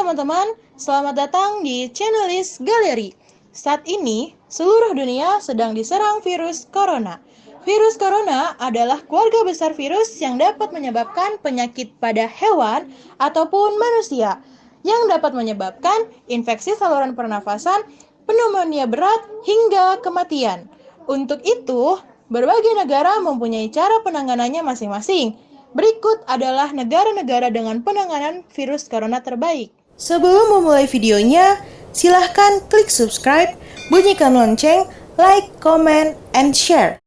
teman-teman, selamat datang di Channelis Gallery. Saat ini, seluruh dunia sedang diserang virus corona. Virus corona adalah keluarga besar virus yang dapat menyebabkan penyakit pada hewan ataupun manusia, yang dapat menyebabkan infeksi saluran pernafasan, pneumonia berat, hingga kematian. Untuk itu, berbagai negara mempunyai cara penanganannya masing-masing. Berikut adalah negara-negara dengan penanganan virus corona terbaik. Sebelum memulai videonya, silahkan klik subscribe, bunyikan lonceng, like, comment, and share.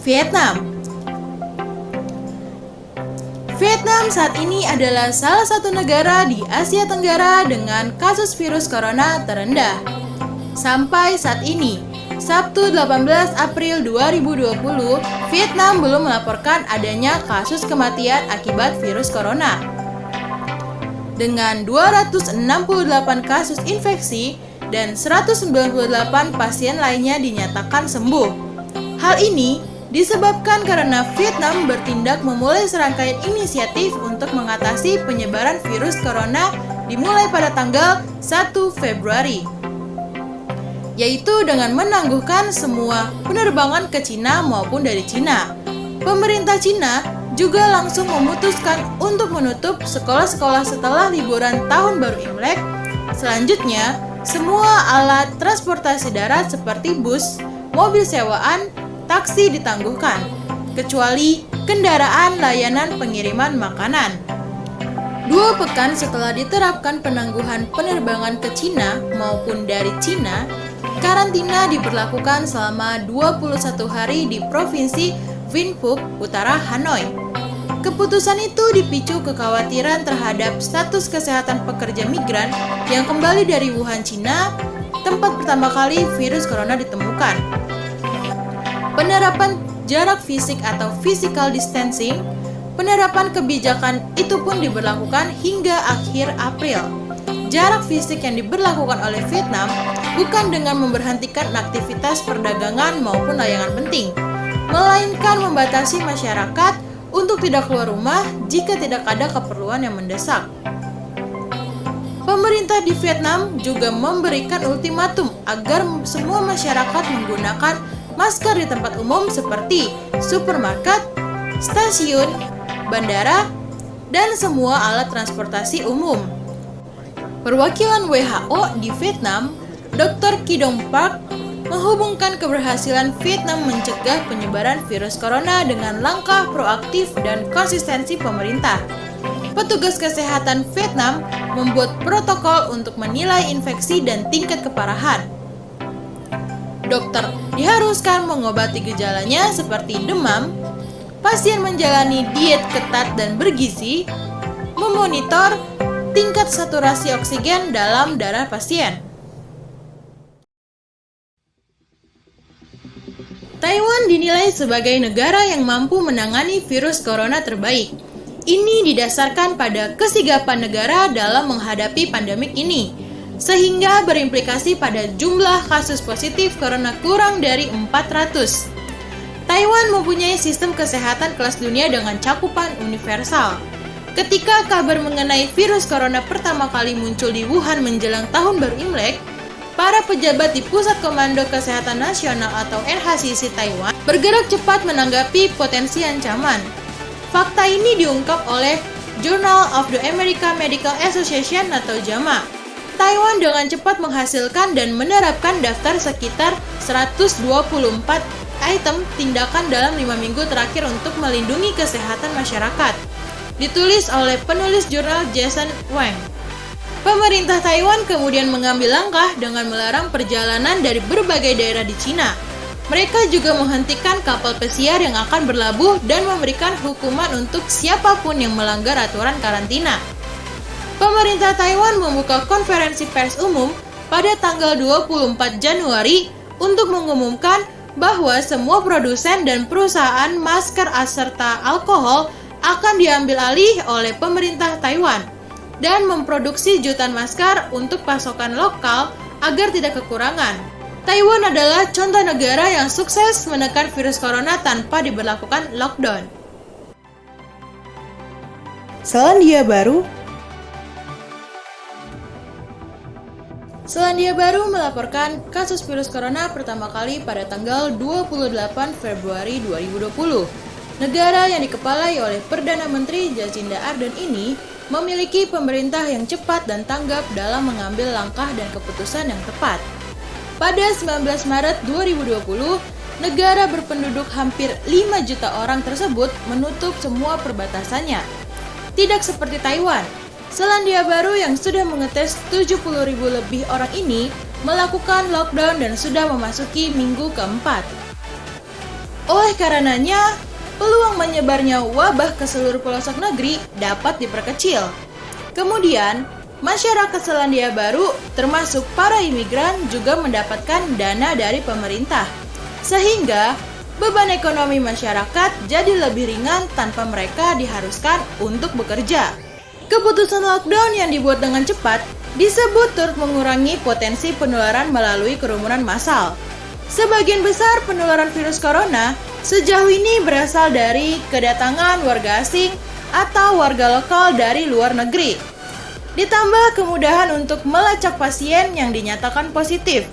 Vietnam. Vietnam saat ini adalah salah satu negara di Asia Tenggara dengan kasus virus corona terendah. Sampai saat ini, Sabtu 18 April 2020, Vietnam belum melaporkan adanya kasus kematian akibat virus corona. Dengan 268 kasus infeksi dan 198 pasien lainnya dinyatakan sembuh. Hal ini disebabkan karena Vietnam bertindak memulai serangkaian inisiatif untuk mengatasi penyebaran virus corona dimulai pada tanggal 1 Februari. Yaitu dengan menangguhkan semua penerbangan ke Cina maupun dari Cina. Pemerintah Cina juga langsung memutuskan untuk menutup sekolah-sekolah setelah liburan Tahun Baru Imlek. Selanjutnya, semua alat transportasi darat seperti bus, mobil sewaan, taksi ditangguhkan, kecuali kendaraan layanan pengiriman makanan. 2 pekan setelah diterapkan penangguhan penerbangan ke Cina maupun dari Cina, karantina diberlakukan selama 21 hari di Provinsi Vinh Phuc, Utara Hanoi. Keputusan itu dipicu kekhawatiran terhadap status kesehatan pekerja migran yang kembali dari Wuhan, Cina, tempat pertama kali virus corona ditemukan. Penerapan jarak fisik atau physical distancing, penerapan kebijakan itu pun diberlakukan hingga akhir April. Jarak fisik yang diberlakukan oleh Vietnam bukan dengan memberhentikan aktivitas perdagangan maupun layanan penting, melainkan membatasi masyarakat untuk tidak keluar rumah jika tidak ada keperluan yang mendesak. Pemerintah di Vietnam juga memberikan ultimatum agar semua masyarakat menggunakan masker di tempat umum seperti supermarket, stasiun, bandara, dan semua alat transportasi umum. Perwakilan WHO di Vietnam, Dr. Ki Dong Park, menghubungkan keberhasilan Vietnam mencegah penyebaran virus corona dengan langkah proaktif dan konsistensi pemerintah. Petugas kesehatan Vietnam membuat protokol untuk menilai infeksi dan tingkat keparahan. Dokter diharuskan mengobati gejalanya seperti demam, pasien menjalani diet ketat dan bergizi, memonitor tingkat saturasi oksigen dalam darah pasien. Taiwan dinilai sebagai negara yang mampu menangani virus corona terbaik. Ini didasarkan pada kesigapan negara dalam menghadapi pandemik ini, sehingga berimplikasi pada jumlah kasus positif corona kurang dari 400. Taiwan mempunyai sistem kesehatan kelas dunia dengan cakupan universal. Ketika kabar mengenai virus corona pertama kali muncul di Wuhan menjelang Tahun Baru Imlek, para pejabat di Pusat Komando Kesehatan Nasional atau NHCC Taiwan bergerak cepat menanggapi potensi ancaman. Fakta ini diungkap oleh Journal of the American Medical Association atau JAMA. Taiwan dengan cepat menghasilkan dan menerapkan daftar sekitar 124 item tindakan dalam 5 minggu terakhir untuk melindungi kesehatan masyarakat. Ditulis oleh penulis jurnal Jason Wang. Pemerintah Taiwan kemudian mengambil langkah dengan melarang perjalanan dari berbagai daerah di Cina. Mereka juga menghentikan kapal pesiar yang akan berlabuh dan memberikan hukuman untuk siapapun yang melanggar aturan karantina. Pemerintah Taiwan membuka konferensi pers umum pada tanggal 24 Januari untuk mengumumkan bahwa semua produsen dan perusahaan masker serta alkohol akan diambil alih oleh pemerintah Taiwan dan memproduksi jutaan masker untuk pasokan lokal agar tidak kekurangan. Taiwan adalah contoh negara yang sukses menekan virus corona tanpa diberlakukan lockdown. Selandia Baru. Selandia Baru melaporkan kasus virus corona pertama kali pada tanggal 28 Februari 2020. Negara yang dikepalai oleh Perdana Menteri Jacinda Ardern ini memiliki pemerintah yang cepat dan tanggap dalam mengambil langkah dan keputusan yang tepat. Pada 19 Maret 2020, negara berpenduduk hampir 5 juta orang tersebut menutup semua perbatasannya. Tidak seperti Taiwan, Selandia Baru yang sudah mengetes 70.000 lebih orang ini melakukan lockdown dan sudah memasuki minggu keempat. Oleh karenanya, peluang menyebarnya wabah ke seluruh pelosok negeri dapat diperkecil. Kemudian, masyarakat Selandia Baru termasuk para imigran juga mendapatkan dana dari pemerintah, sehingga beban ekonomi masyarakat jadi lebih ringan tanpa mereka diharuskan untuk bekerja. Keputusan lockdown yang dibuat dengan cepat disebut turut mengurangi potensi penularan melalui kerumunan massal. Sebagian besar penularan virus corona sejauh ini berasal dari kedatangan warga asing atau warga lokal dari luar negeri. Ditambah kemudahan untuk melacak pasien yang dinyatakan positif.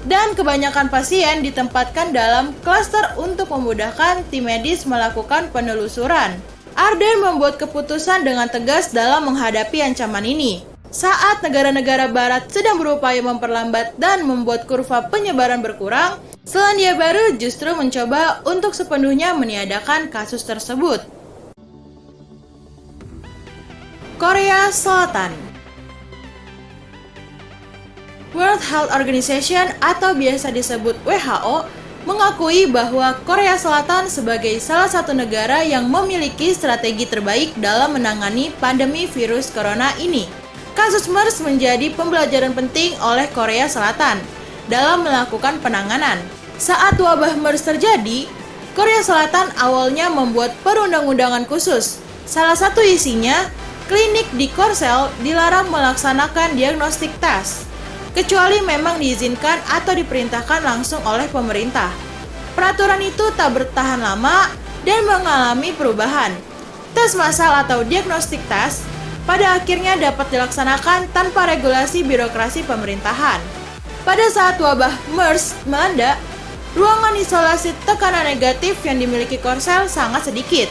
Dan kebanyakan pasien ditempatkan dalam klaster untuk memudahkan tim medis melakukan penelusuran. Ardern membuat keputusan dengan tegas dalam menghadapi ancaman ini. Saat negara-negara barat sedang berupaya memperlambat dan membuat kurva penyebaran berkurang, Selandia Baru justru mencoba untuk sepenuhnya meniadakan kasus tersebut. Korea Selatan. World Health Organization atau biasa disebut WHO mengakui bahwa Korea Selatan sebagai salah satu negara yang memiliki strategi terbaik dalam menangani pandemi virus corona ini. Kasus MERS menjadi pembelajaran penting oleh Korea Selatan dalam melakukan penanganan. Saat wabah MERS terjadi, Korea Selatan awalnya membuat perundang-undangan khusus. Salah satu isinya, klinik di Korsel dilarang melaksanakan diagnostik tes, kecuali memang diizinkan atau diperintahkan langsung oleh pemerintah. Peraturan itu tak bertahan lama dan mengalami perubahan. Tes massal atau diagnostik tes pada akhirnya dapat dilaksanakan tanpa regulasi birokrasi pemerintahan. Pada saat wabah MERS melanda, ruangan isolasi tekanan negatif yang dimiliki Korsel sangat sedikit.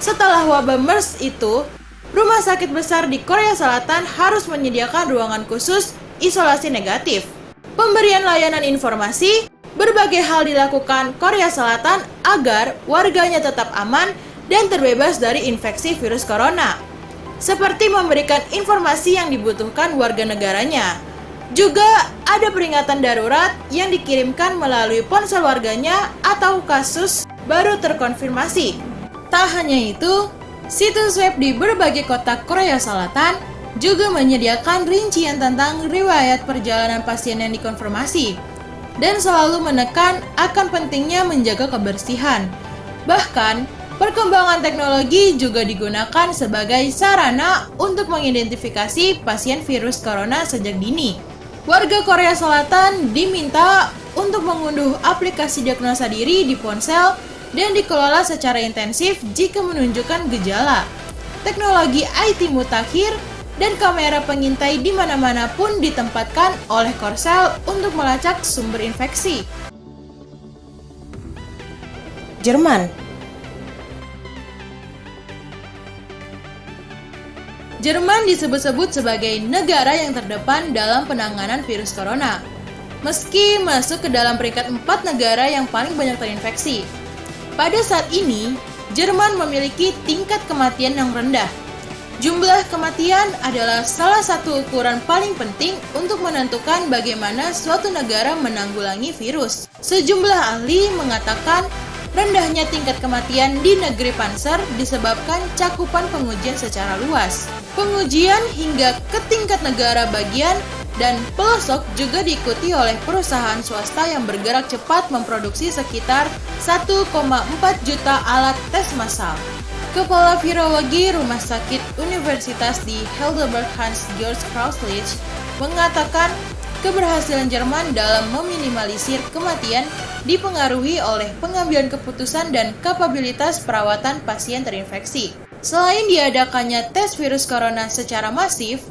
Setelah wabah MERS itu, rumah sakit besar di Korea Selatan harus menyediakan ruangan khusus isolasi negatif. Pemberian layanan informasi, berbagai hal dilakukan Korea Selatan agar warganya tetap aman dan terbebas dari infeksi virus corona. Seperti memberikan informasi yang dibutuhkan warga negaranya. Juga ada peringatan darurat yang dikirimkan melalui ponsel warganya atau kasus baru terkonfirmasi. Tak hanya itu, situs web di berbagai kota Korea Selatan juga menyediakan rincian tentang riwayat perjalanan pasien yang dikonfirmasi dan selalu menekan akan pentingnya menjaga kebersihan. Bahkan, perkembangan teknologi juga digunakan sebagai sarana untuk mengidentifikasi pasien virus corona sejak dini. Warga Korea Selatan diminta untuk mengunduh aplikasi diagnosa diri di ponsel dan dikelola secara intensif jika menunjukkan gejala. Teknologi IT mutakhir dan kamera pengintai di mana-mana pun ditempatkan oleh Korsel untuk melacak sumber infeksi. Jerman. Jerman disebut-sebut sebagai negara yang terdepan dalam penanganan virus corona, meski masuk ke dalam peringkat 4 negara yang paling banyak terinfeksi. Pada saat ini, Jerman memiliki tingkat kematian yang rendah. Jumlah kematian adalah salah satu ukuran paling penting untuk menentukan bagaimana suatu negara menanggulangi virus. Sejumlah ahli mengatakan rendahnya tingkat kematian di negeri Panzer disebabkan cakupan pengujian secara luas. Pengujian hingga ke tingkat negara bagian dan pelosok juga diikuti oleh perusahaan swasta yang bergerak cepat memproduksi sekitar 1,4 juta alat tes massal. Kepala Virologi Rumah Sakit Universitas di Heidelberg Hans-Georg Krauslich mengatakan keberhasilan Jerman dalam meminimalisir kematian dipengaruhi oleh pengambilan keputusan dan kapabilitas perawatan pasien terinfeksi. Selain diadakannya tes virus corona secara masif,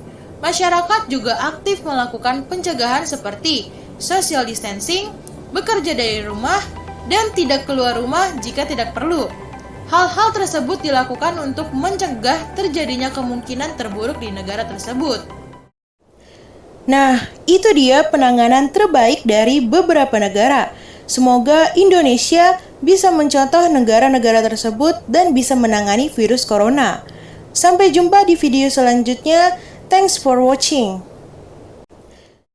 Masyarakat juga aktif melakukan pencegahan seperti social distancing, bekerja dari rumah, dan tidak keluar rumah jika tidak perlu. Hal-hal tersebut dilakukan untuk mencegah terjadinya kemungkinan terburuk di negara tersebut. Nah, itu dia penanganan terbaik dari beberapa negara. Semoga Indonesia bisa mencontoh negara-negara tersebut dan bisa menangani virus corona. Sampai jumpa di video selanjutnya. Thanks for watching.